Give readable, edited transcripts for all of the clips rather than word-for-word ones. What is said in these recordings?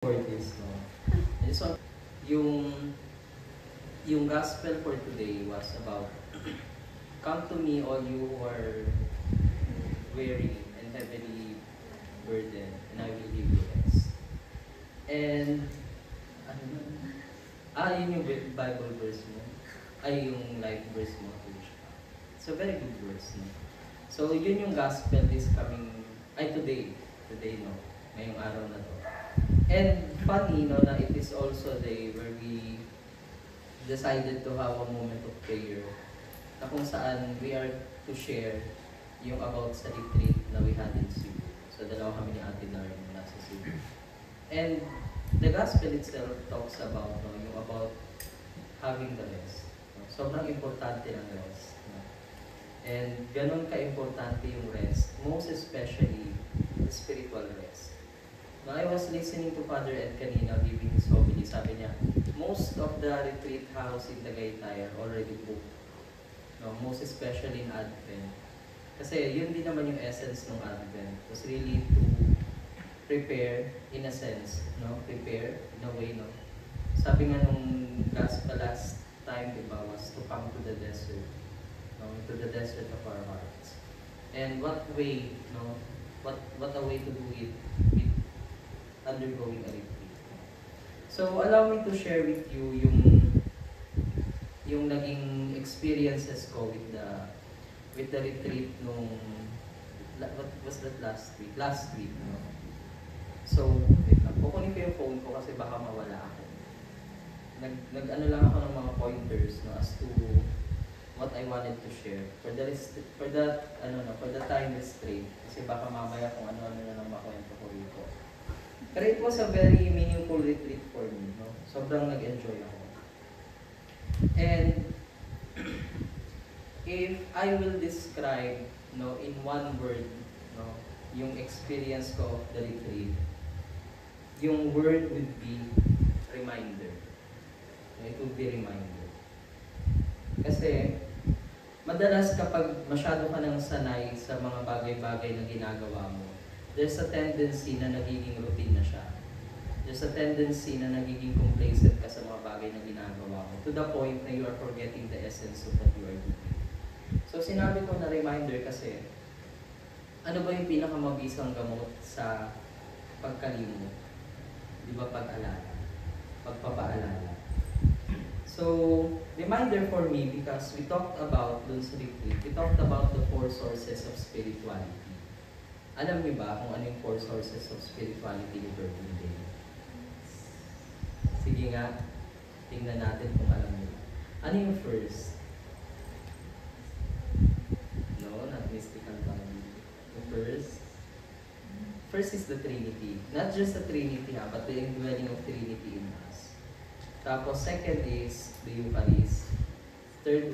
For this, no? And so, yung, yung gospel for today was about, come to me all you who are weary and heavily burdened, and I will give you rest. And, ano na? Yun yung Bible verse mo. Yung life verse mo. It's a very good verse, no? So, yun yung gospel is coming, today, no? Ngayong araw na to. And funny, no, na it is also the day where we decided to have a moment of prayer na kung saan we are to share yung about sa retreat na we had in Cebu. So, dalawa kami ni Ate Dar yung nasa Cebu. And the gospel itself talks about, no, yung about having the rest. No? Sobrang importante ng rest. No? And ganun ka-importante yung rest, most especially the spiritual rest. Now, I was listening to Father Ed kanina giving his homily. Sabi niya, most of the retreat house in Tagaytay are already booked. No, most especially in Advent. Kasi yun din naman yung essence ng Advent. It was really to prepare, in a sense, no? Prepare, in a way, no? Sabi nga nung gospel last time, diba, was to come to the desert. No? To the desert of our hearts. And what way, no? What a way to do it with undergoing a retreat. So, allow me to share with you yung naging experiences ko with the retreat nung, what was that last week? Last week, no? So, wait lang. Kukunin ko yung phone ko kasi baka mawala ako. Nag-ano lang ako ng mga pointers, no, as to what I wanted to share for the time restraint. Kasi baka mamaya kung ano-ano na lang makwento ko rito. Pero it was a very meaningful retreat for me, no? Sobrang nag-enjoy ako. And if I will describe, no, in one word, no, yung experience ko of the retreat, yung word would be reminder. It would be reminder. Kasi madalas kapag masyado ka nang sanay sa mga bagay-bagay na ginagawa mo, there's a tendency na nagiging routine na siya. There's a tendency na nagiging complacent ka sa mga bagay na ginagawa mo to the point na you are forgetting the essence of what you are doing. So sinabi ko na reminder kasi, ano ba yung pinakamabisang gamot sa pagkalimot? Di ba pag-alala? Pagpapaalala. So, reminder for me because we talked about dun sa retreat, we talked about the 4 sources of spirituality. Alam niyo ba kung ano yung 4 sources of spirituality ni Virgin Day? Sige nga, tingnan natin kung alam niyo. Ano yung first? No, not mystical value. The first is the Trinity. Not just the Trinity but the indwelling of Trinity in us. Tapos second is the Eucharist. Third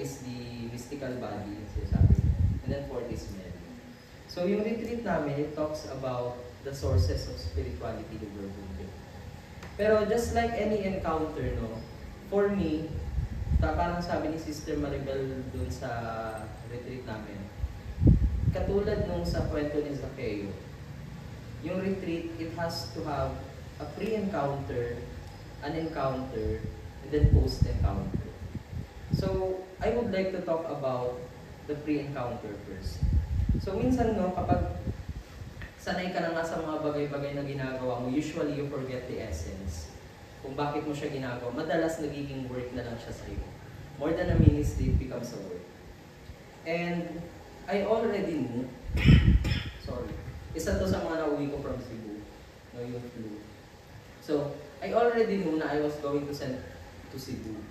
is the mystical body, sabi. And then fourth is Mary. So yung retreat namin, it talks about the sources of spirituality the Virgin Day. Pero just like any encounter, no, for me, parang sabi ni Sister Maribel dun sa retreat namin, katulad nung sa kwento ni Zacchaeus, yung retreat, it has to have a pre-encounter, an encounter, and then post-encounter. So, I would like to talk about the pre-encounter first. So, minsan, no, kapag sanay ka na nga sa mga bagay-bagay na ginagawa mo, usually you forget the essence. Kung bakit mo siya ginagawa, madalas nagiging work na lang siya sa'yo. More than a ministry, it becomes a work. And I already knew, sorry, isa to sa mga nauwi ko from Cebu, no, yung flu. So, I already knew na I was going to send to Cebu.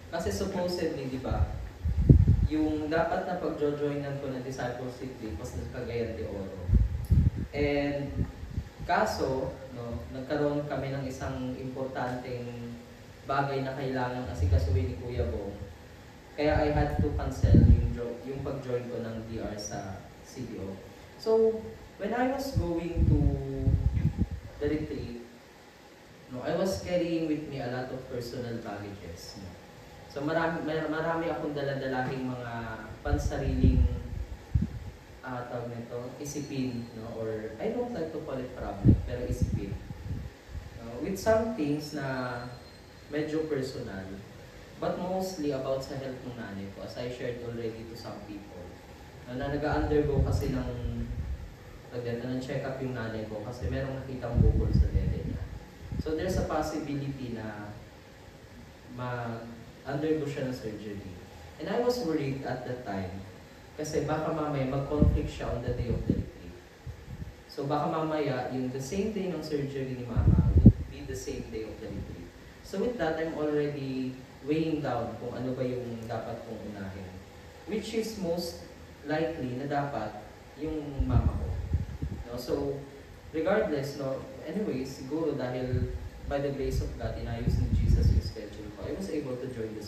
Kasi supposedly, di ba, yung dapat na pag-joinan ko ng discipleship trip was sa Cagayan de Oro. And kaso, no, nagkaroon kami ng isang importanteng bagay na kailangan asikasuhin ni Kuya Bong. Kaya I had to cancel yung pag-join ko ng DR sa CDO. So, when I was going to the retreat, no, I was carrying with me a lot of personal baggages. No? So, marami akong daladalahing mga pansariling tawag nito, isipin, no? Or I don't like to call it problem, pero isipin. with some things na medyo personal, but mostly about sa health ng nanay ko, as I shared already to some people. Na nag-undergo kasi ng check-up yung nanay ko kasi merong nakitang bukol sa dede niya. So there's a possibility na mag-undergo siya ng surgery. And I was worried at that time kasi baka mamaya mag-conflict siya on the day of the retreat. So baka mamaya yung the same day ng surgery ni mama would be the same day of the retreat. So with that, I'm already weighing down kung ano ba yung dapat kong unahin. Which is most likely na dapat yung mama ko. No? So, regardless, no, anyways, siguro dahil by the grace of God, inayos ni Jesus yung schedule ko, I was able to join the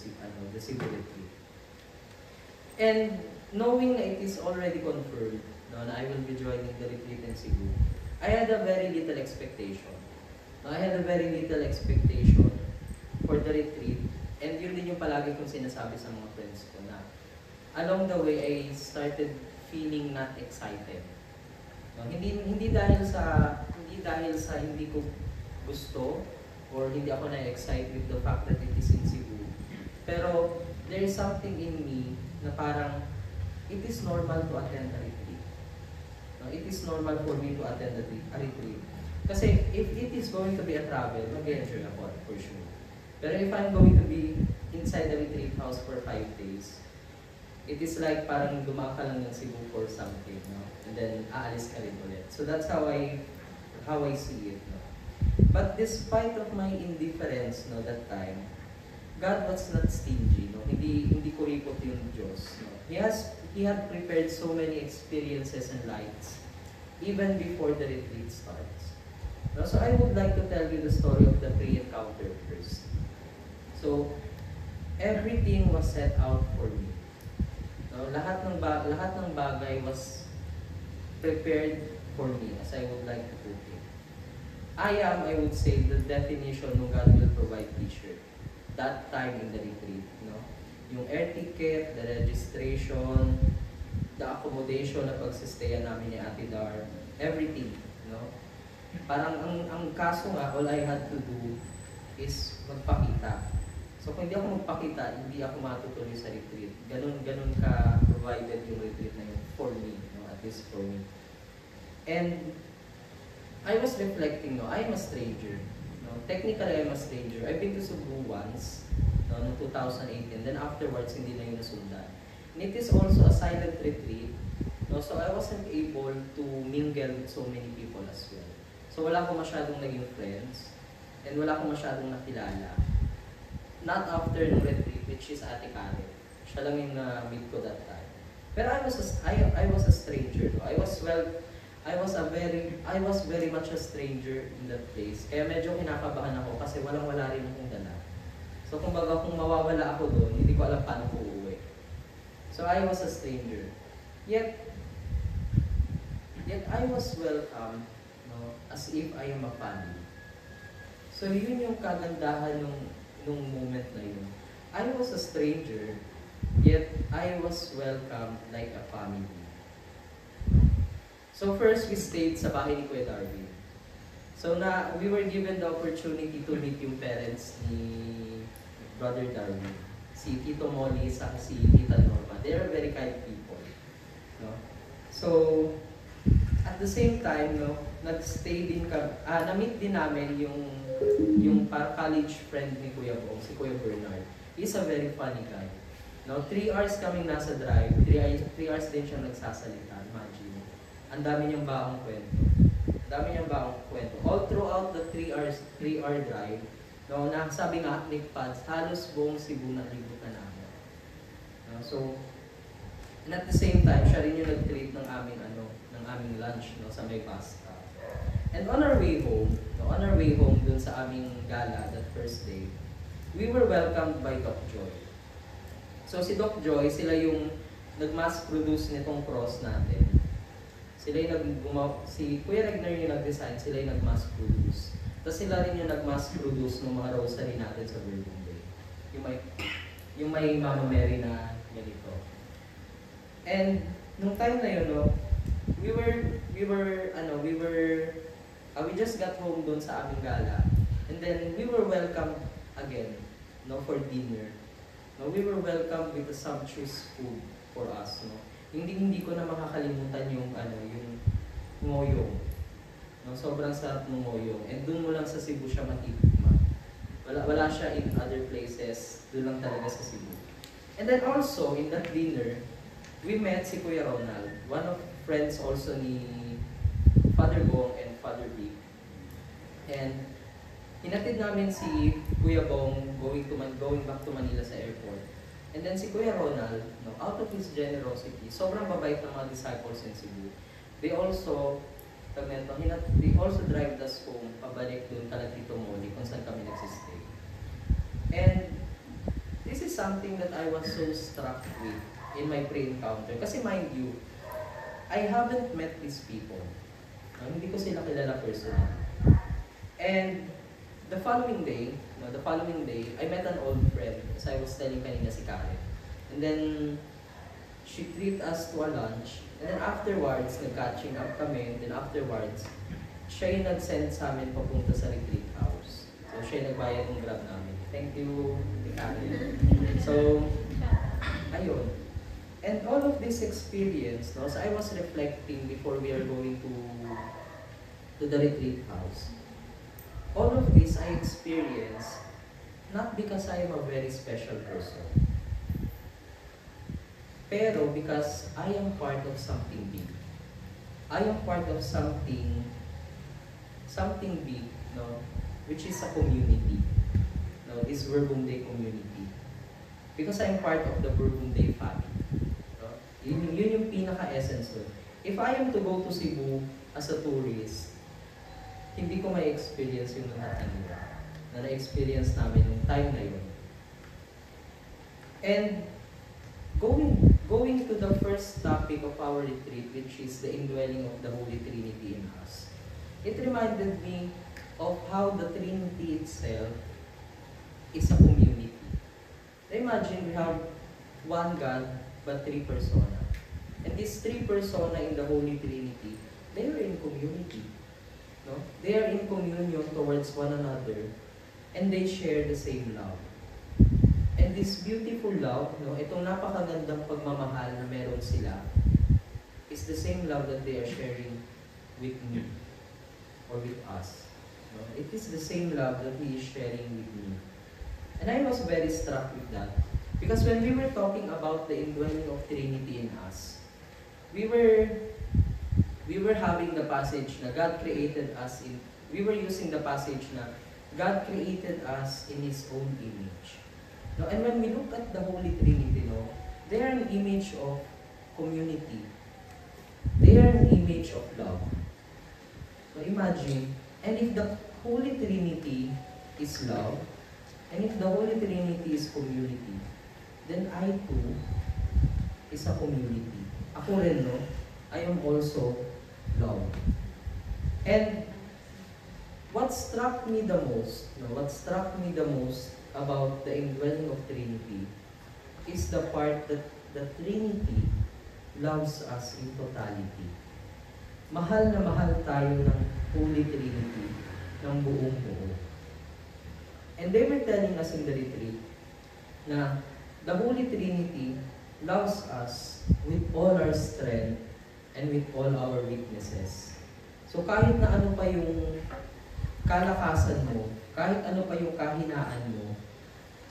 Cebu retreat. And knowing na it is already confirmed, no, na I will be joining the retreat in Cebu, I had a very little expectation. No, I had a very little expectation for the retreat. And yun din yung palagi kong sinasabi sa mga friends ko na along the way, I started feeling not excited. No, hindi dahil sa hindi ko gusto or hindi ako na-excite with the fact that it is in Cebu. Pero there is something in me na parang it is normal to attend a retreat. No, it is normal for me to attend a retreat. Kasi if it is going to be a travel, mag-enjoy ako for sure. Pero if I'm going to be inside the retreat house for 5 days, it is like parang dumaan ka lang ng Cebu for something, no? And then aalis ka rin ulit. So that's how I see it, no? But despite of my indifference, no, that time, God was not stingy, no? Hindi kuripot yung Diyos, no? He had prepared so many experiences and lights even before the retreat starts. No? So I would like to tell you the story of the pre-encounter first. So everything was set out for me. No, lahat ng bagay was prepared for me, as I would like to put it. I would say, the definition ng God will provide t-shirt. That time in the retreat, no? Yung air ticket, the registration, the accommodation na pagsistayan namin ni Ate Dar, everything, no? Parang ang kaso nga, all I had to do is magpakita. So kung hindi ako magpakita, hindi ako matutuloy sa retreat. Ganun ka provided yung retreat na yun for me, no? At least for me. And I was reflecting, no, I'm a stranger. No? Technically, I'm a stranger. I've been to Cebu once, no, noong 2018. Then afterwards, hindi na yun nasundan. And it is also a silent retreat. No? So I wasn't able to mingle with so many people as well. So wala ko masyadong naging friends. And wala ko masyadong nakilala. Not after the retreat, which is Ate Karen. Siya lang yung na-meet ko that time. Pero I was a stranger. I was very much a stranger in that place. Kaya medyo kinakabahan ako kasi walang-wala rin akong dala. So kumbaga kung mawawala ako doon, hindi ko alam paano ko uuwi. So I was a stranger. Yet I was welcome, no, as if I am a family. So yun yung kagandahan nung moment na yun. I was a stranger, yet I was welcomed like a family. So first, we stayed sa bahay ni Kuya Darwin. So we were given the opportunity to meet yung parents ni Brother Darwin. Si Tito Molly, sa si Tita Norma. They are very kind people. No? So, at the same time, no, nag-stay din na-meet din namin yung college friend ni Kuya Bong, si Kuya Bernard. He's a very funny guy. Now, 3 hours kaming nasa drive, 3 hours din siya nagsasalita, imagine. Ang dami niyang baong kwento. All throughout the 3-hour drive, no, sabi nga ni Pads, halos buong Cebu na libutan namin. No, so, and at the same time, siya rin yung nag-treat ng aming lunch, no, sa may bus stop. And on our way home dun sa aming gala that first day, we were welcomed by Doc Joy. So si Doc Joy, sila yung nag-mass produce nitong cross natin. Sila yung si Kuya Regner yung nag-design, sila yung nag-mass produce. Tapos sila rin yung nag-mass produce ng mga rosary natin sa Virgin Day. Yung may Mama Mary na ganito. And nung time na yun, no, we just got home doon sa aming gala. And And then we were welcomed again, no, for dinner. No, we were welcomed with a sumptuous food for us, no. Hindi ko na makakalimutan yung yung ngoyong. No, sobrang sarap ng ngoyong. And doon mo lang sa Cebu siya matitikman. Wala siya in other places, doon lang talaga sa Cebu. And then also in that dinner, we met si Kuya Ronald, one of friends also ni Father Bong and Father Vic. And hinatid namin si Kuya Bong going back to Manila sa airport. And then si Kuya Ronald, no, out of his generosity, sobrang babait ng mga disciples in Cebu. They also drive us home, pabalik dun kala Tito Moli, kung saan kami nagsistay. And this is something that I was so struck with in my pre-encounter. Kasi mind you, I haven't met these people. No, hindi ko sila kilala personally. And the following day, I met an old friend, as I was telling kanina si Karen. And then, she treated us to a lunch. And then afterwards, nag-catching up kami. And then afterwards, siya yung nag-send sa amin papunta sa retreat house. So, siya yung nagbayad ng grab namin. Thank you, Karen. So, ayun. And all of this experience, no, so I was reflecting before we are going to the retreat house. All of this I experienced not because I am a very special person, pero because I am part of something big. I am part of something big, no, which is a community. No, this Verbum Dei community. Because I am part of the Verbum Dei family. No? Yun yung pinaka-essence nun. If I am to go to Cebu as a tourist, hindi ko may experience yung lahat na na-experience namin yung time na yun. And going to the first topic of our retreat, which is the indwelling of the Holy Trinity in us, it reminded me of how the Trinity itself is a community. Imagine we have one God but three persona. And these three persona in the Holy Trinity, they are in community. No? They are in communion towards one another, and they share the same love. And this beautiful love, no, itong napakagandang pagmamahal na meron sila, is the same love that they are sharing with me, or with us. No? It is the same love that He is sharing with me. And I was very struck with that, because when we were talking about the indwelling of Trinity in us, we were having the passage na God created us in, we were using the passage na God created us in His own image. No, and when we look at the Holy Trinity, no, they are an image of community. They are an image of love. So imagine, and if the Holy Trinity is love, and if the Holy Trinity is community, then I too is a community. Ako rin, no? I am also love. And what struck me the most about the indwelling of Trinity is the part that the Trinity loves us in totality. Mahal na mahal tayo ng Holy Trinity ng buong buo. And they were telling us in the retreat na the Holy Trinity loves us with all our strength and with all our weaknesses. So kahit na ano pa yung kalakasan mo, kahit ano pa yung kahinaan mo,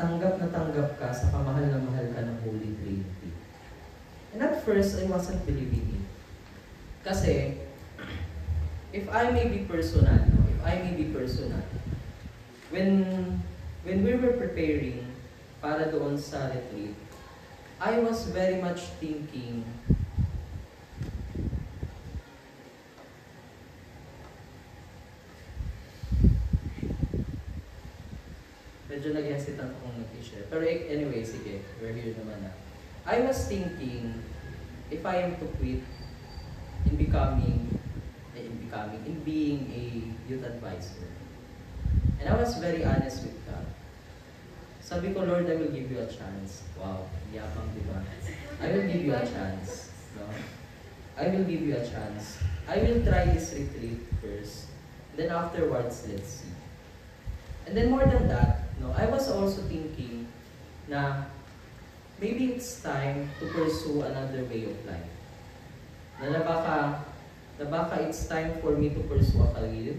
tanggap na tanggap ka sa pamahal na mahal ka ng Holy Trinity. And at first, I wasn't believing it. Kasi, if I may be personal, when we were preparing para doon sa retreat, I was very much thinking, medyo nag-hesitant akong mag-share. Pero anyway, sige, we're here naman na. I was thinking, if I am to quit in being a youth advisor. And I was very honest with God. Sabi ko, Lord, I will give you a chance. Wow, yapang, di ba? I will give you a chance. No? I will give you a chance. I will try this retreat first. Then afterwards, let's see. And then more than that, no, I was also thinking na maybe it's time to pursue another way of life. Na baka it's time for me to pursue a career.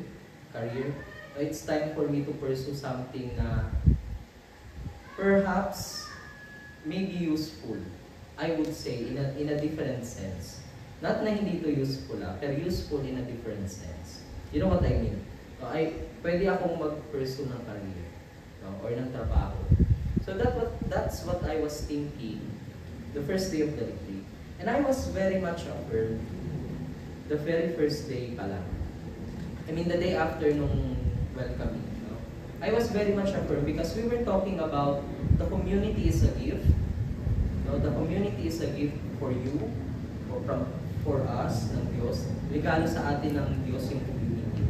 Or it's time for me to pursue something na perhaps maybe useful. I would say in a different sense. Not na hindi to useful pero useful in a different sense. You know what I mean? No, pwede akong mag-pursue ng career, no, or ng trabaho. So that's what I was thinking the first day of the retreat. And I was very much affirmed the very first day pa lang. I mean the day after nung welcoming. No? I was very much affirmed because we were talking about the community is a gift. No, the community is a gift for you, for us, ng Diyos. Regalo sa atin ng Diyos yung community.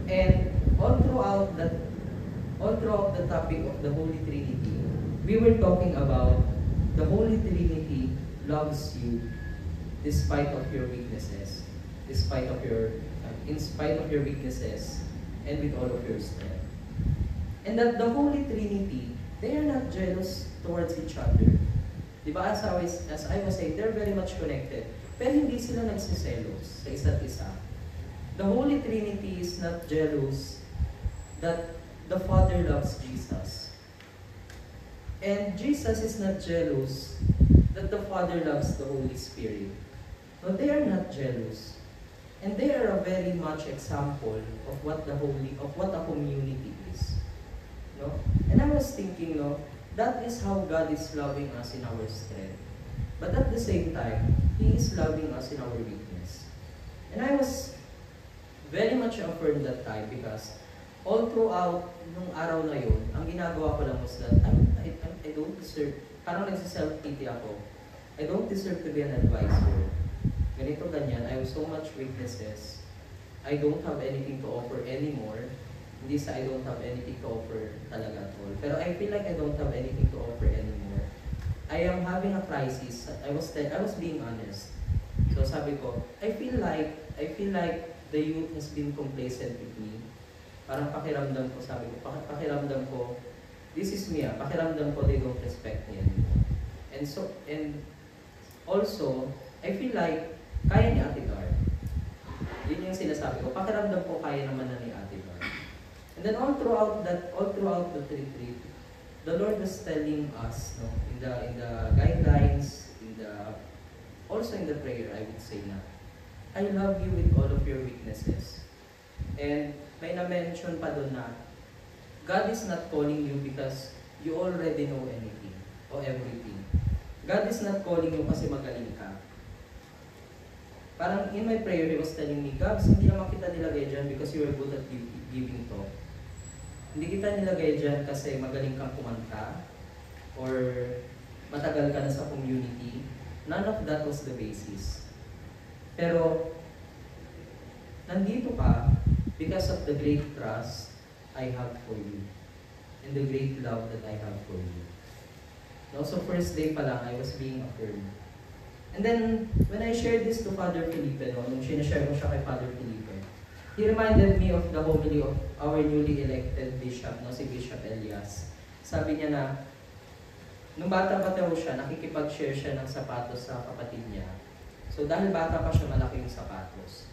And all throughout the topic of the Holy Trinity, we were talking about the Holy Trinity loves you despite of your weaknesses, in spite of your weaknesses, and with all of your strength. And that the Holy Trinity, they are not jealous towards each other. Diba, as I was saying, they're very much connected. Pero hindi sila nagsiselos sa isa't isa. The Holy Trinity is not jealous that the Father loves Jesus. And Jesus is not jealous that the Father loves the Holy Spirit. No, they are not jealous. And they are a very much example of what a community is. No? And I was thinking, no, that is how God is loving us in our strength. But at the same time, He is loving us in our weakness. And I was very much affirmed that time because all throughout nung araw na yun, ang ginagawa ko lang was that I don't deserve, parang nagsiself-pity ako. I don't deserve to be an advisor. Ganito, ganyan, I have so much weaknesses. I don't have anything to offer anymore. Hindi sa I don't have anything to offer talaga at all. Pero I feel like I don't have anything to offer anymore. I am having a crisis. I was being honest. So sabi ko, I feel like the youth has been complacent with me. Parang pakiramdam ko, this is me, pakiramdam ko they don't respect me anymore. And also, I feel like kaya ni Ate Gar. Yun yung sinasabi ko, pakiramdam ko kaya naman na ni Ate Gar. And then all throughout the retreat, the Lord was telling us, no, in the guidelines, also in the prayer, I would say na, I love you with all of your weaknesses. And may na-mention pa doon na, God is not calling you because you already know anything or everything. God is not calling you kasi magaling ka. Parang in my prayer, He was telling me, Gabs, hindi naman kita nilagay dyan because you are good at giving talk. Hindi kita nilagay dyan kasi magaling kang kumanta or matagal ka na sa community. None of that was the basis. Pero, nandito ka because of the great trust I have for you and the great love that I have for you. No, so first day pa lang, I was being affirmed. And then, when I shared this to Father Felipe, no, nung sinashare ko siya kay Father Felipe, he reminded me of the homily of our newly elected bishop, no, si Bishop Elias. Sabi niya na, nung bata pa daw siya, nakikipag-share siya ng sapatos sa kapatid niya. So dahil bata pa siya, malaki yung sapatos.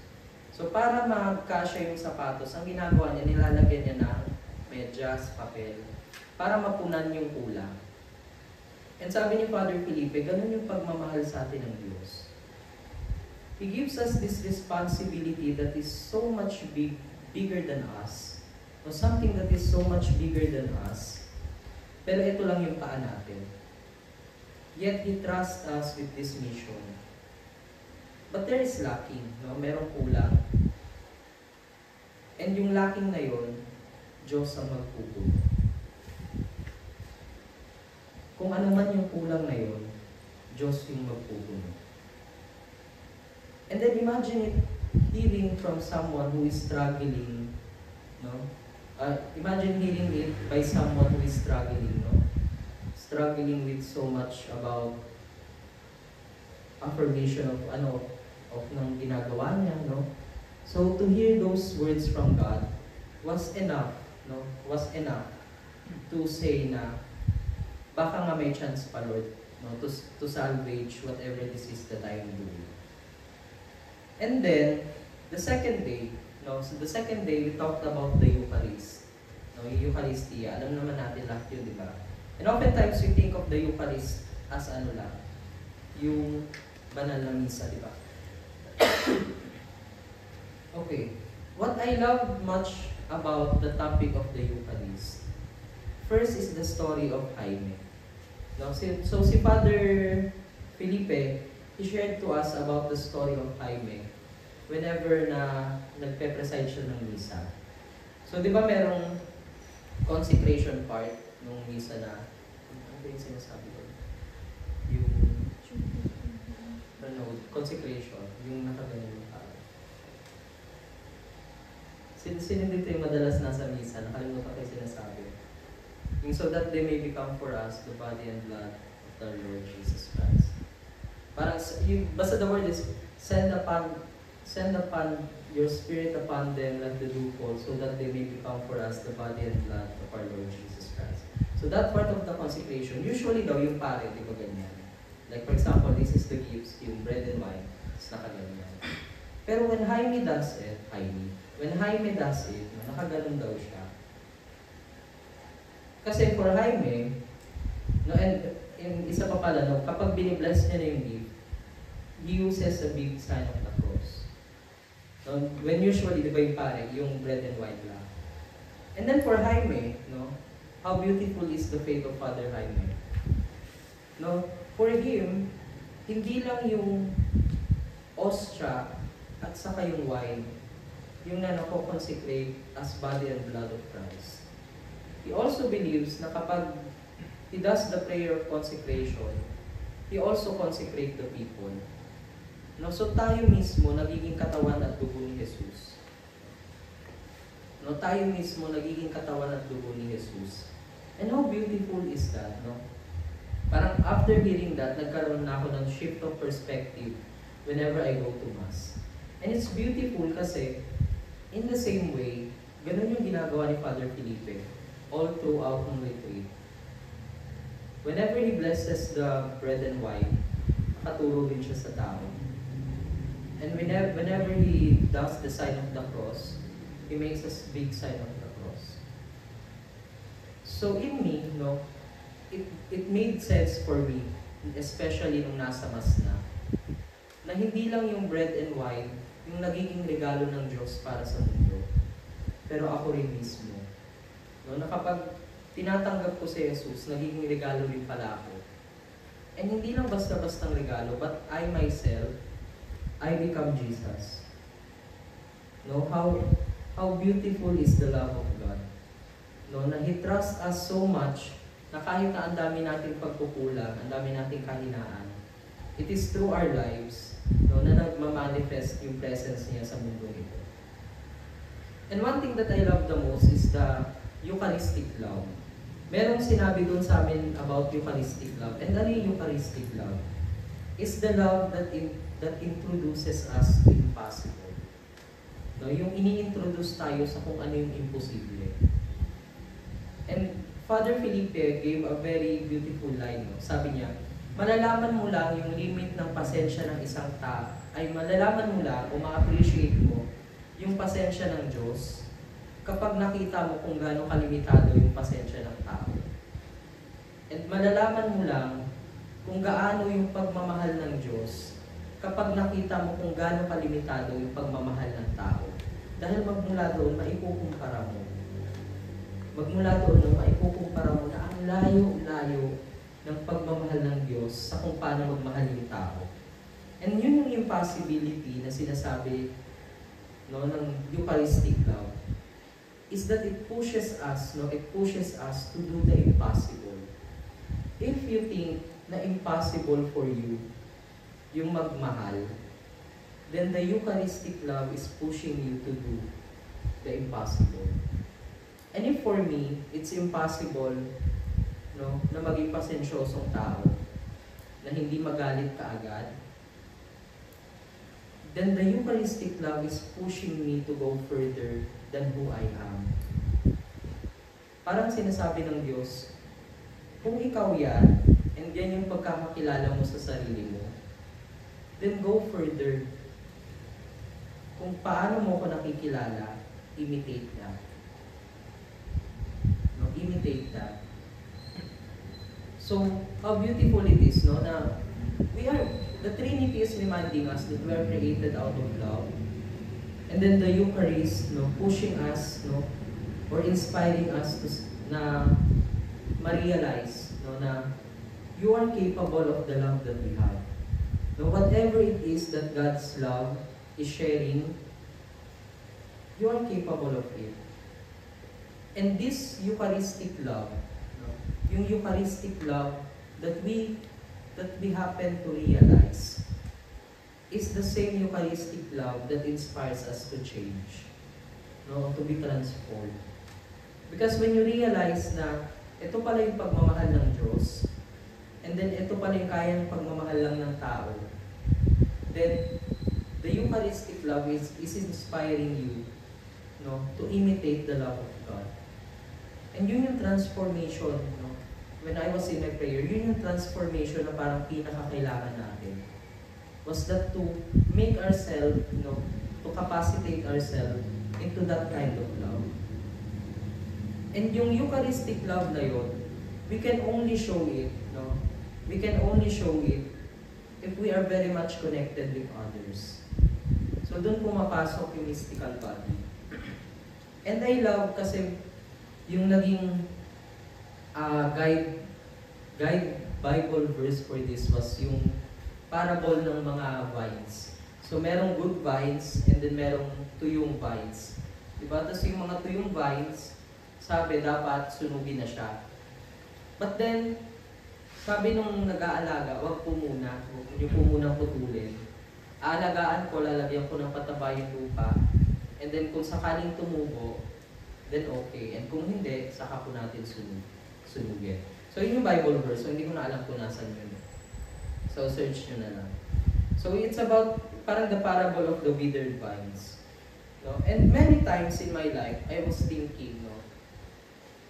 So para magkasya yung sapatos, ang ginagawa niya, nilalagyan niya ng medyas, papel, para mapunan yung kulang. And sabi ni Father Felipe, ganun yung pagmamahal sa atin ng Diyos. He gives us this responsibility that is so much bigger than us. Or something that is so much bigger than us. Pero ito lang yung paa natin. Yet He trusts us with this mission. But there is lacking, no? Merong kulang. And yung lacking na yun, Diyos ang magpupuno. Kung ano man yung kulang na yun, Diyos yung magpupuno. And then imagine it, hearing from someone who is struggling, no? Imagine hearing it by someone who is struggling, no? Struggling with so much about affirmation of nang ginagawa niya, no? So to hear those words from God was enough, no, was enough to say na baka nga may chance pa, Lord, no, to salvage whatever disease that I am doing. And then, the second day, no, so the second day, we talked about the Eucharist. No, yung Eucharistia, alam naman natin lahat yun, di ba? And oftentimes, we think of the Eucharist as ano lang, yung banal na misa, di ba? Okay. What I love much about the topic of the Eucharist, first is the story of Jaime. No, so si Father Felipe, he shared to us about the story of Jaime whenever na nagpe-preside siya ng misa. So di ba merong consecration part ng misa na, ano ba yung sinasabi ko? Yung consecration, yung nakaganyan yung tao. Sino dito yung madalas nasa misa? Nakalimutan ko yung sinasabi. Yung so that they may become for us the body and blood of the Lord Jesus Christ. Parang, basta the word is, send upon your spirit upon them like the dew fall, so that they may become for us the body and blood of our Lord Jesus Christ. So that part of the consecration, usually daw yung pare, di ba ganyan? Like for example, this is the gifts, yung bread and wine, it's nakaganyan. Pero when Jaime does it, nakaganon daw siya. Kasi for Jaime, no, and isa pa pala, no, kapag binibless niya na yung gift, he uses a big sign of the cross. No, when usually, di ba yung pare, yung bread and wine lang. And then for Jaime, no, how beautiful is the faith of Father Jaime. No, for him, hindi lang yung ostra at saka yung wine, yung na nako-consecrate as body and blood of Christ. He also believes na kapag he does the prayer of consecration, he also consecrate the people. No, so tayo mismo nagiging katawan at dugo ni Jesus. No, tayo mismo nagiging katawan at dugo ni Jesus. And how beautiful is that, no? Parang after hearing that, nagkaroon na ako ng shift of perspective whenever I go to Mass. And it's beautiful kasi, in the same way, ganun yung ginagawa ni Father Felipe all throughout ng retreat. Whenever he blesses the bread and wine, nakaturo din siya sa tao. And whenever he does the sign of the cross, he makes a big sign of the cross. So in me, no, it made sense for me, especially nung nasa Mass na hindi lang yung bread and wine yung nagiging regalo ng Diyos para sa mundo, pero ako rin mismo. No, na kapag tinatanggap ko si Jesus, nagiging regalo rin pala ako. And hindi lang basta-bastang regalo, but I myself, I become Jesus. No, how beautiful is the love of God. No, na He trusts us so much na kahit na ang dami nating pagkukulang, ang dami nating kahinaan, it is through our lives, no, na nagmamanifest yung presence niya sa mundo ito. And one thing that I love the most is the Eucharistic love. Merong sinabi doon sa amin about Eucharistic love. And ano yung Eucharistic love? It's the love that introduces us to impossible. No, yung ini-introduce tayo sa kung ano yung imposible. And Father Felipe gave a very beautiful line. No? Sabi niya, malalaman mo lang yung limit ng pasensya ng isang tao, ay malalaman mo lang o ma-appreciate mo yung pasensya ng Diyos kapag nakita mo kung gaano kalimitado yung pasensya ng tao. And malalaman mo lang kung gaano yung pagmamahal ng Diyos kapag nakita mo kung gaano kalimitado yung pagmamahal ng tao. Dahil magmula doon, maikukumpara mo. Magmula doon, maikukumpara mo na ang layo-layo ng pagmamahal ng Diyos sa kung paano magmahal yung tao. And yun yung impossibility na sinasabi, no, ng Eucharistic love, is that it pushes us to do the impossible. If you think na impossible for you yung magmahal, then the Eucharistic love is pushing you to do the impossible. And if for me, it's impossible, no, na maging pasensyosong tao, na hindi magalit kaagad, then the Eucharistic love is pushing me to go further than who I am. parang sinasabi ng Diyos, kung ikaw yan, and yan yung pagkakakilala mo sa sarili mo, then go further. Kung paano mo ko nakikilala, imitate that. No, imitate that. So, how beautiful it is, no, na the Trinity is reminding us that we are created out of love. And then the Eucharist, no, pushing us, no, or inspiring us na ma-realize, no, na you are capable of the love that we have. No, whatever it is that God's love is sharing, you are capable of it. And this Eucharistic love, no, yung Eucharistic love that we happen to realize is the same Eucharistic love that inspires us to change, no, to be transformed. Because when you realize na ito pala yung pagmamahal ng Diyos, and then ito pala yung kayang pagmamahal lang ng tao, then the Eucharistic love is inspiring you, no, to imitate the love of God. And yun yung transformation, no? When I was in my prayer, yun yung transformation na parang pinakakailangan natin. Was that to make ourselves, no, to capacitate ourselves into that kind of love. And yung Eucharistic love na yun, we can only show it, no? We can only show it if we are very much connected with others. So doon pumapasok yung mystical body. And I love kasi yung naging guide Bible verse for this was yung parable ng mga vines. So merong good vines and then merong tuyong vines. Diba? Tapos yung mga tuyong vines, sabi dapat sunugin na siya. But then, sabi nung nag-aalaga, wag po muna, huwag niyo po munang putulin. Aalagaan ko, lalagyan ko ng pataba yung lupa. And then kung sakaling tumubo, then okay. And kung hindi, saka po natin sunugin. So yun yung Bible verse. So hindi ko na alam kung nasan yun. So search nyo na lang. So it's about parang the parable of the withered vines. No? And many times in my life, I was thinking, no,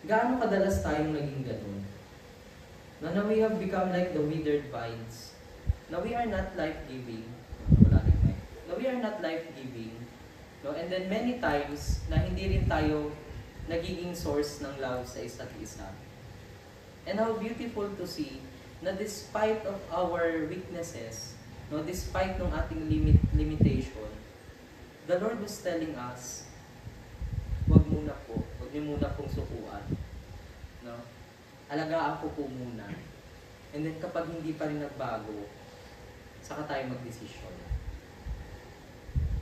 gaano kadalas tayong naging ganun? Now we have become like the withered vines. Now we are not life-giving. Now we are not life-giving. No? And then many times na hindi rin tayo nagiging source ng love sa isa't isa. And how beautiful to see na despite of our weaknesses, no, despite ng ating limitation, the Lord was telling us, wag muna po, wag niyo muna pong sukuan. No? Alagaan ko po muna. And then kapag hindi pa rin nagbago, saka tayo magdesisyon.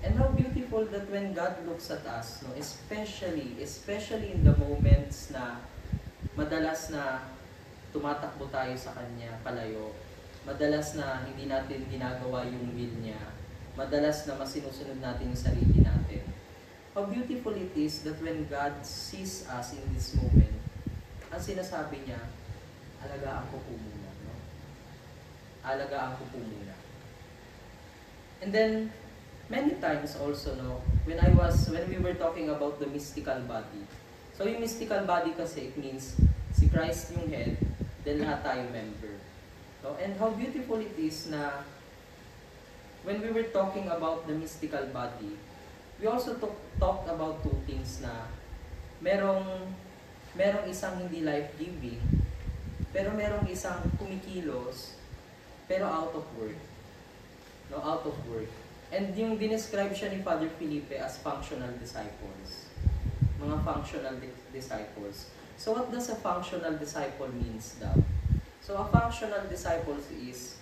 And how beautiful that when God looks at us, no, especially in the moments na madalas na tumatakbo tayo sa Kanya palayo, madalas na hindi natin ginagawa yung will niya, madalas na masinusunod natin yung sarili natin. How beautiful it is that when God sees us in this moment, ang sinasabi niya, alagaan ko po muna. No? Alagaan ko po muna. And then, many times also, no, when we were talking about the mystical body. So yung mystical body kasi, it means si Christ yung head, then lahat tayo member. No? And how beautiful it is na when we were talking about the mystical body, we also talked about two things na merong isang hindi life-giving, pero merong isang kumikilos, pero out of work. No, out of work. And yung dinescribe siya ni Father Felipe as functional disciples. Mga functional disciples. So what does a functional disciple means daw? So a functional disciple is,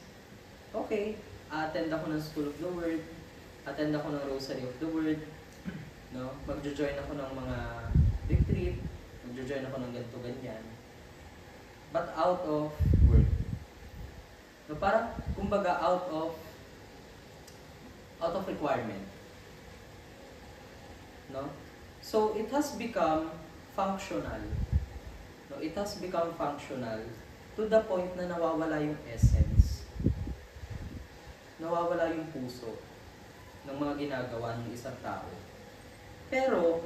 okay, attend ako ng School of the Word, attend ako ng Rosary of the Word, no? Magjo-join ako ng mga retreat, magjo-join ako ng ganito ganyan. But out of work. No, parang kumbaga out of requirement. No? So it has become functional. No, it has become functional to the point na nawawala yung essence. Nawawala yung puso ng mga ginagawa ng isang tao. Pero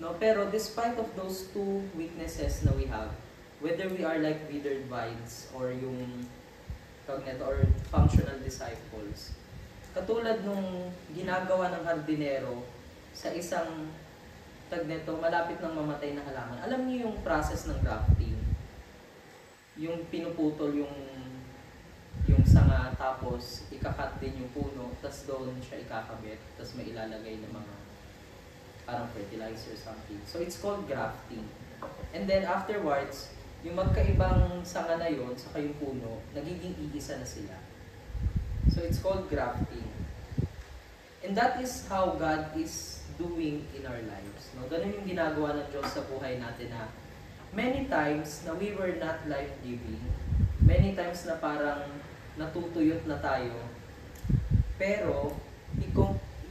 No, pero despite of those two weaknesses na we have, whether we are like withered vines or yung tawag nito, or functional disciples, katulad nung ginagawa ng hardinero sa isang tag nito, malapit ng mamatay na halaman. Alam niyo yung process ng grafting? Yung pinuputol yung sanga, tapos ikakat din yung puno, tapos doon siya ikakabit, tapos may ilalagay ng mga parang fertilizer something. So it's called grafting. And then afterwards, yung magkaibang sanga na yun, saka yung puno, nagiging iisa na sila. So it's called grafting. And that is how God is doing in our lives. No? Ganun yung ginagawa ng Diyos sa buhay natin, na many times na we were not life-giving, many times na parang natutuyot na tayo, pero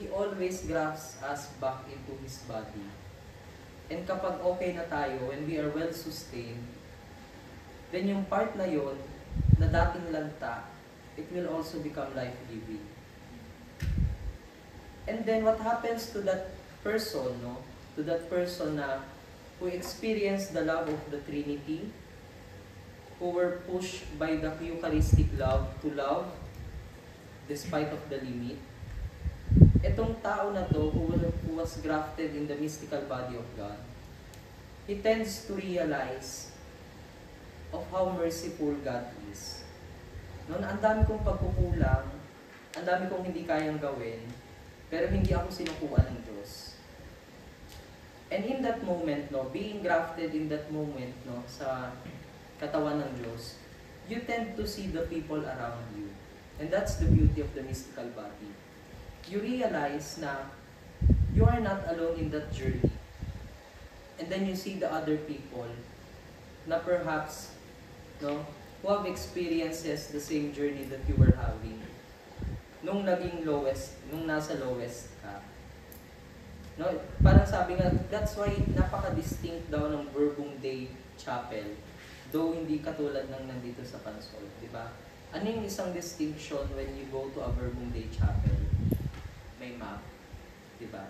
He always grafts us back into His body. And kapag okay na tayo, when we are well sustained, then yung part na yon na dating lanta, it will also become life-giving. And then what happens to that person, no? To that person na who experienced the love of the Trinity, who were pushed by the Eucharistic love to love despite of the limit. Etong tao na to who was grafted in the mystical body of God, he tends to realize of how merciful God is. No, ang dami kong pagkukulang, ang dami kong hindi kayang gawin, pero hindi ako sinukuan ng Diyos. And in that moment, no, being grafted in that moment, no, sa katawan ng Diyos, you tend to see the people around you. And that's the beauty of the mystical body. You realize na you are not alone in that journey. And then you see the other people na perhaps, no, who have experiences the same journey that you were having. Nung naging lowest, nung nasa lowest ka. No, parang sabi nga, that's why napaka-distinct daw ng Verbum Dei Chapel. Though hindi katulad ng nandito sa Pansol, di ba? Ano yung isang distinction when you go to a Verbum Dei Chapel? May map, di ba?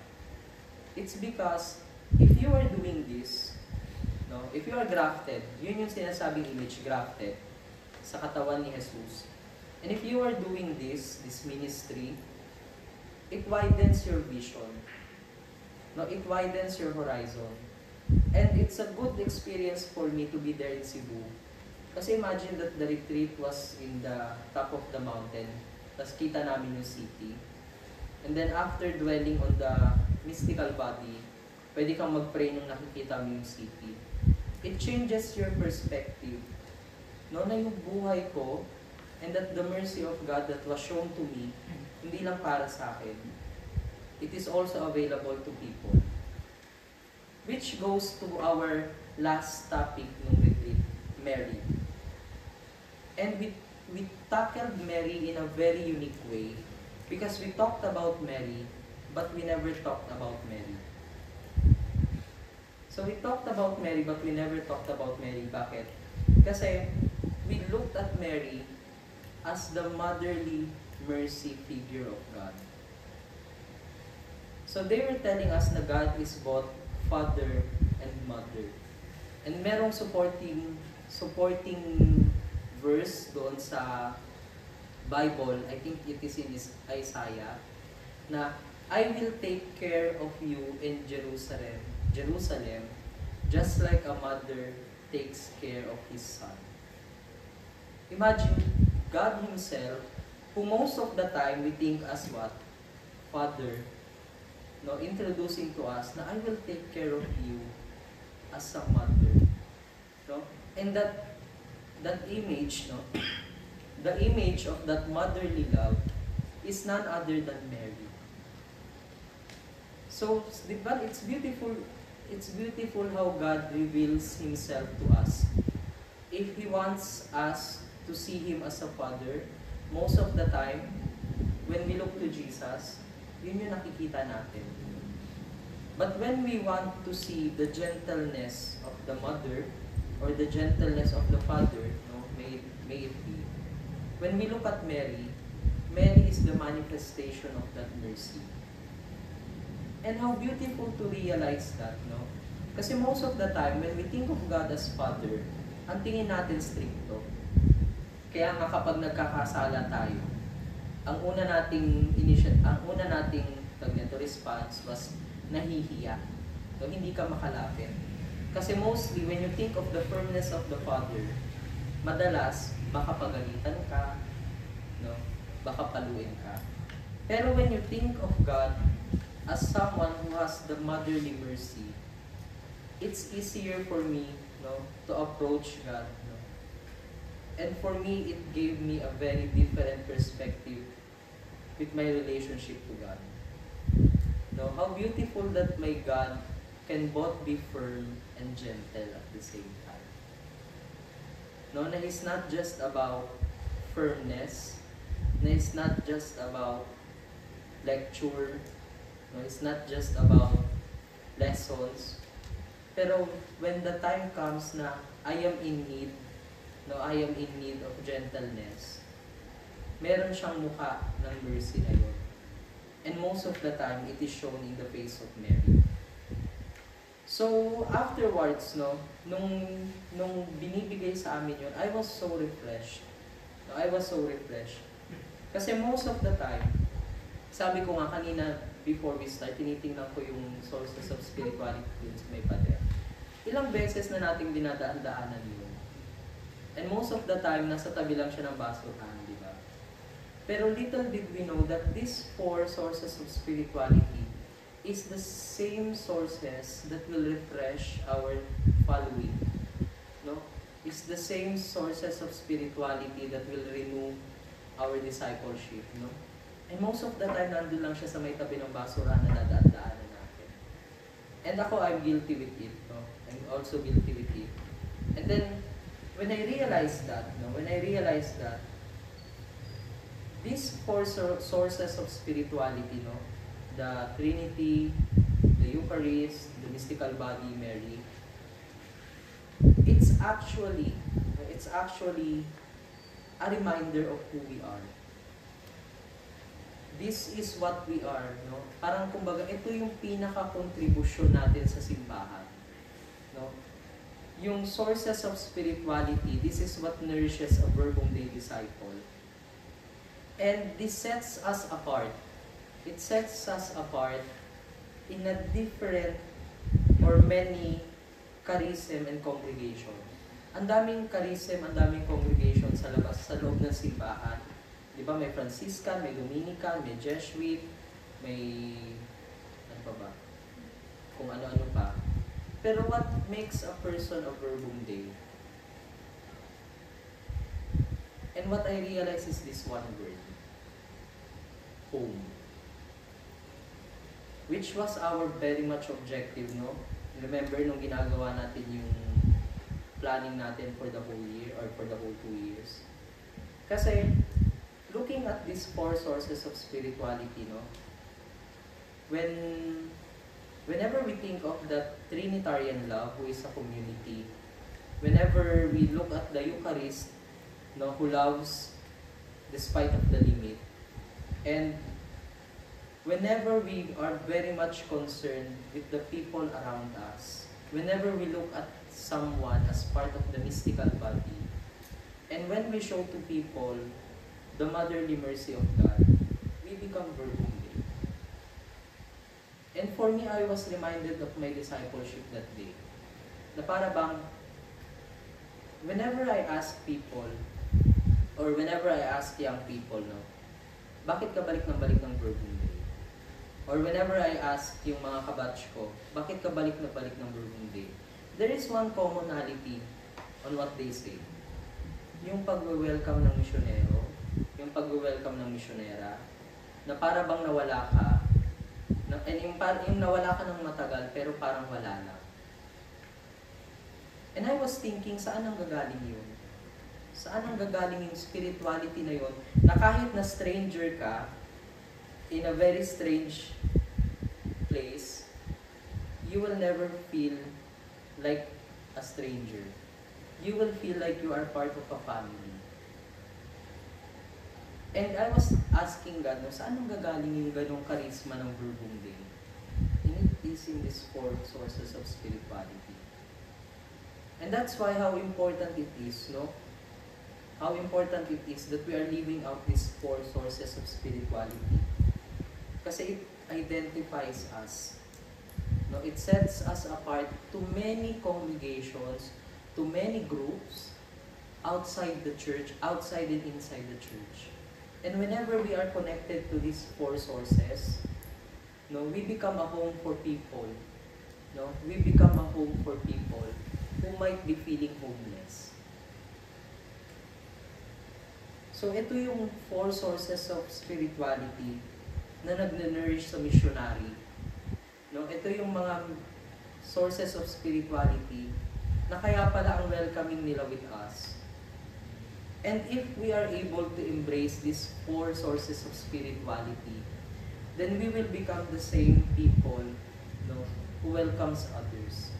It's because if you are doing this, no, if you are grafted, yun yung sinasabing image, grafted sa katawan ni Jesus. And if you are doing this ministry, it widens your vision. No, it widens your horizon. And it's a good experience for me to be there in Cebu. Kasi imagine that the retreat was in the top of the mountain. Tapos kita namin yung city. And then after dwelling on the mystical body, pwede kang mag-pray nung nakikita mo yung city. It changes your perspective. No, na yung buhay ko, and that the mercy of God that was shown to me, hindi lang para sa akin. It is also available to people. Which goes to our last topic ng retreat, Mary. And we tackled Mary in a very unique way, because we talked about Mary, but we never talked about Mary. So we talked about Mary, but we never talked about Mary. Bakit? Kasi we looked at Mary as the motherly mercy figure of God. So they were telling us na God is both Father and Mother. And merong supporting verse doon sa Bible, I think it is in Isaiah, na I will take care of you in Jerusalem, just like a mother takes care of his son. Imagine God Himself, who most of the time we think as what? Father, no, introducing to us na I will take care of you as a mother. No? And that image, no, the image of that motherly love is none other than Mary. So, diba, it's beautiful how God reveals Himself to us. If He wants us to see Him as a father, most of the time, when we look to Jesus, yun yung nakikita natin. But when we want to see the gentleness of the mother, or the gentleness of the father, no, may it be, when we look at Mary, Mary is the manifestation of that mercy. And how beautiful to realize that, no? Kasi most of the time, when we think of God as Father, ang tingin natin stricto. Kaya nga kapag nagkakasala tayo, ang una nating response was nahihiya. So, hindi ka makalapit. Kasi mostly, when you think of the firmness of the Father, madalas, baka pagalitan ka, no? Baka paluin ka. Pero when you think of God as someone who has the motherly mercy, it's easier for me, no, to approach God. No? And for me, it gave me a very different perspective with my relationship to God. No, how beautiful that my God can both be firm and gentle at the same time. No, na He's not just about firmness, na He's not just about lecture, no, it's not just about lessons. Pero when the time comes na I am in need, no, I am in need of gentleness, meron siyang mukha ng mercy na yun. And most of the time, it is shown in the face of Mary. So, afterwards, no, nung binibigay sa amin yun, I was so refreshed. No, I was so refreshed. Kasi most of the time, sabi ko nga kanina, before we start, tinitingnan ko yung sources of spirituality dun sa may pader. Ilang beses na nating dinadaan-daanan yun. And most of the time, nasa tabi lang siya ng basurahan, di ba? Pero little did we know that these 4 sources of spirituality is the same sources that will refresh our following. No? It's the same sources of spirituality that will renew our discipleship. No? And most of the time, nandun lang siya sa may tabi ng basurahan na dadaan-daanan natin. And ako, I'm guilty with it. No? I'm also guilty with it. And then, when I realized that, these 4 sources of spirituality, no, the Trinity, the Eucharist, the mystical body, Mary, it's actually a reminder of who we are. This is what we are, no? Parang kumbaga, ito yung pinaka-kontribusyon natin sa simbahan, no? Yung sources of spirituality, this is what nourishes a Verbum Dei disciple. And this sets us apart. It sets us apart in a different or many charism and congregation. Ang daming charism, ang daming congregation sa labas, sa loob ng simbahan. Di ba, may Franciscan, may Dominican, may Jesuit, may ano pa ba? Kung ano-ano pa. Pero what makes a person a Verbum Dei? And what I realize is this one word. Home. Which was our very much objective, no? Remember nung ginagawa natin yung planning natin for the whole year or for the whole 2 years? Kasi, looking at these 4 sources of spirituality, no? Whenever we think of the Trinitarian love, who is a community, whenever we look at the Eucharist, no, who loves despite of the limit, and whenever we are very much concerned with the people around us, whenever we look at someone as part of the mystical body, and when we show to people the motherly mercy of God, we become Verbum Dei. And for me, I was reminded of my discipleship that day. Na para bang, whenever I ask people, or whenever I ask young people, no, bakit ka balik ng Verbum Dei? Or whenever I ask yung mga kabatch ko, bakit ka balik ng Verbum Dei? There is one commonality on what they say. Yung pag-welcome ng misyonero, yung pag-welcome ng misyonera, na para bang nawala ka, and yung nawala ka ng matagal, pero parang wala na. And I was thinking, saan ang gagaling yun? Saan ang gagaling yung spirituality na yun, na kahit na stranger ka, in a very strange place, you will never feel like a stranger. You will feel like you are part of a family. And I was asking God, no, saan ang gagaling yung ganong charisma ng Verbum Dei? releasing these four sources of spirituality. And that's why how important it is, no? How important it is that we are living out these four sources of spirituality. Kasi it identifies us. No, it sets us apart to many congregations, to many groups outside the church, outside and inside the church. And whenever we are connected to these four sources, no, we become a home for people. No, we become a home for people who might be feeling homeless. So ito yung four sources of spirituality na nagne-nourish sa missionary. No, ito yung mga sources of spirituality na kaya pala ang welcoming nila with us. And if we are able to embrace these four sources of spirituality, then we will become the same people, no, who welcomes others.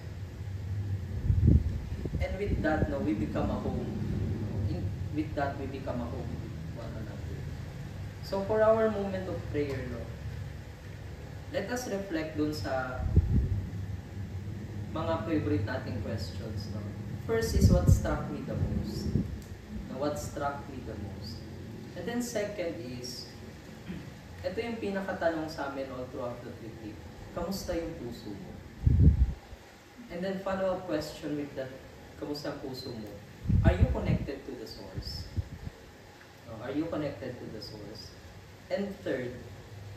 And with that, no, we become a home. With that, we become a home with one another. So for our moment of prayer, no, let us reflect dun sa mga favorite nating questions. No? First is what struck me the most. No, what struck me the most. And then second is, ito yung pinakatanong sa amin all throughout the trip. Kamusta yung puso mo? And then follow-up question with that, kamusta ang puso mo? Are you connected to the source? No, are you connected to the source? And third,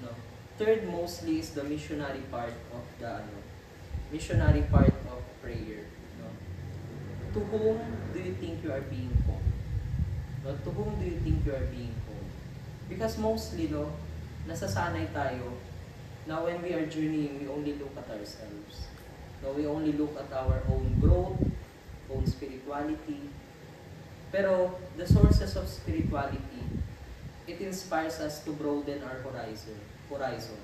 no, third mostly is the missionary part of the missionary part of prayer. No? To whom do you think you are being called? No? To whom do you think you are being called? Because mostly, no, nasasanay tayo na when we are journeying, we only look at ourselves. No, we only look at our own growth, own spirituality. Pero the sources of spirituality, it inspires us to broaden our horizon.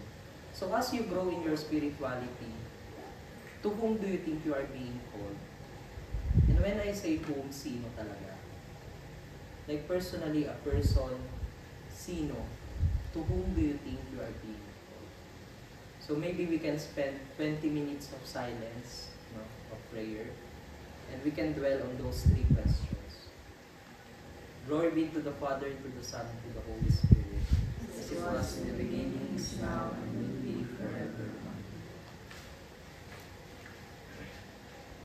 So as you grow in your spirituality, to whom do you think you are being called? And when I say whom, sino talaga? Like personally, a person, sino? To whom do you think you are being called? So maybe we can spend 20 minutes of silence, no, of prayer, and we can dwell on those three questions. Glory be to the Father, to the Son, and to the Holy Spirit. As it was in the beginning, is now, and will